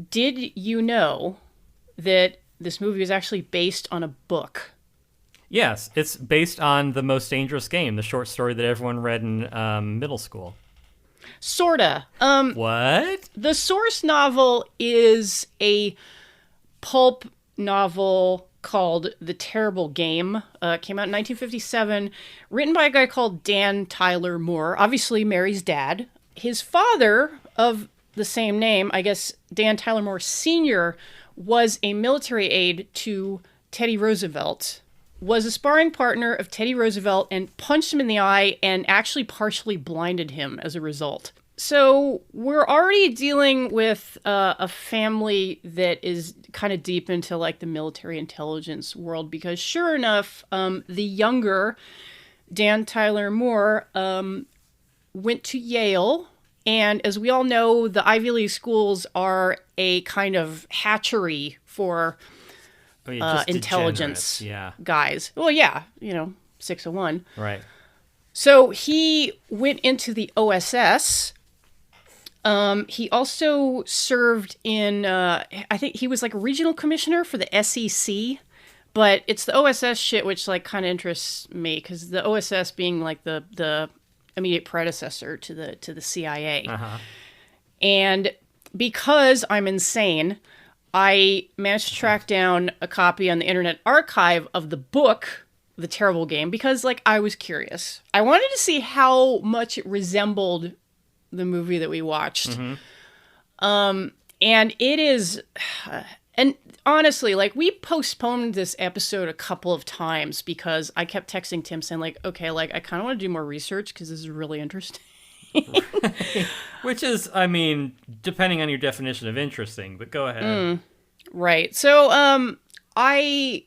Did you know that this movie was actually based on a book? Yes, it's based on The Most Dangerous Game, the short story that everyone read in middle school. Sorta. What? The source novel is a pulp novel called The Terrible Game. It came out in 1957, written by a guy called Dan Tyler Moore, obviously Mary's dad. His father, of the same name, I guess Dan Tyler Moore Sr., was a military aide to Teddy Roosevelt, was a sparring partner of Teddy Roosevelt, and punched him in the eye and actually partially blinded him as a result. So we're already dealing with a family that is kind of deep into like the military intelligence world, because sure enough, the younger Dan Tyler Moore went to Yale. And as we all know, the Ivy League schools are a kind of hatchery for intelligence guys. Well, yeah, 601. Right. So he went into the OSS. He also served in, I think he was like a regional commissioner for the SEC, but it's the OSS shit which like kind of interests me, because the OSS being like the immediate predecessor to the CIA. Uh-huh. And because I'm insane, I managed to track down a copy on the Internet Archive of the book, The Terrible Game, because like I was curious. I wanted to see how much it resembled the movie that we watched. Mm-hmm. And it is, and honestly, like we postponed this episode a couple of times because I kept texting Tim saying like, okay, like I kind of want to do more research because this is really interesting. Which is, I mean, depending on your definition of interesting, but go ahead. Right. So, I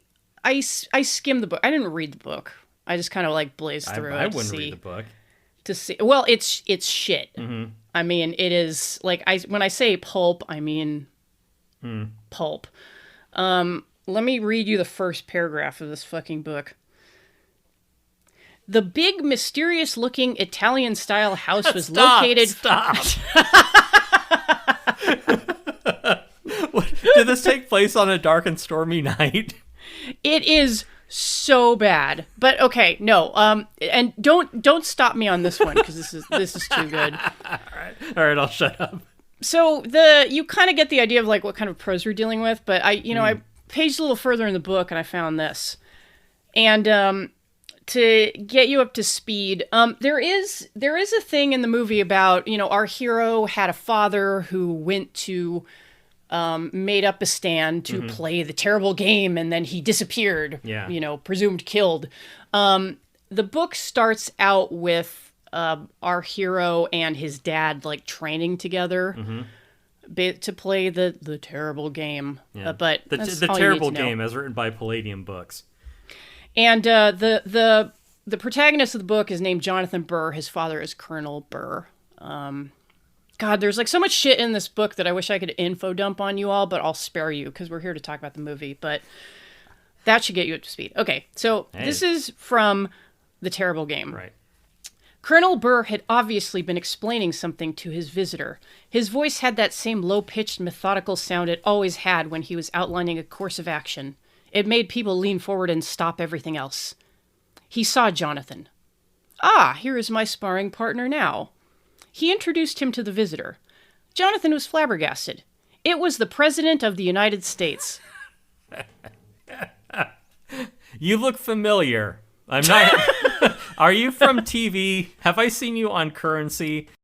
skimmed the book. I didn't read the book. I just kind of like blazed through it. I wouldn't read the book. To see, well, it's shit. Mm-hmm. I mean, it is like when I say pulp, I mean pulp. Let me read you the first paragraph of this fucking book. The big, mysterious-looking Italian-style house was located. Stop. Did this take place on a dark and stormy night? It is so bad, but okay, no. And don't stop me on this one because this is too good. All right, I'll shut up. So you kind of get the idea of like what kind of prose we're dealing with, but I paged a little further in the book and I found this, and to get you up to speed, there is a thing in the movie about our hero had a father who went to. Made up a stand to play the terrible game, and then he disappeared, presumed killed. The book starts out with our hero and his dad like training together to play the terrible game. Yeah. But the terrible game as written by Palladium Books. And the protagonist of the book is named Jonathan Burr. His father is Colonel Burr. God, there's like so much shit in this book that I wish I could info dump on you all, but I'll spare you because we're here to talk about the movie. But that should get you up to speed. Okay, so This is from The Terrible Game. Right. Colonel Burr had obviously been explaining something to his visitor. His voice had that same low-pitched, methodical sound it always had when he was outlining a course of action. It made people lean forward and stop everything else. He saw Jonathan. Ah, here is my sparring partner now. He introduced him to the visitor. Jonathan was flabbergasted. It was the President of the United States. You look familiar. I'm not. Are you from TV? Have I seen you on Currency?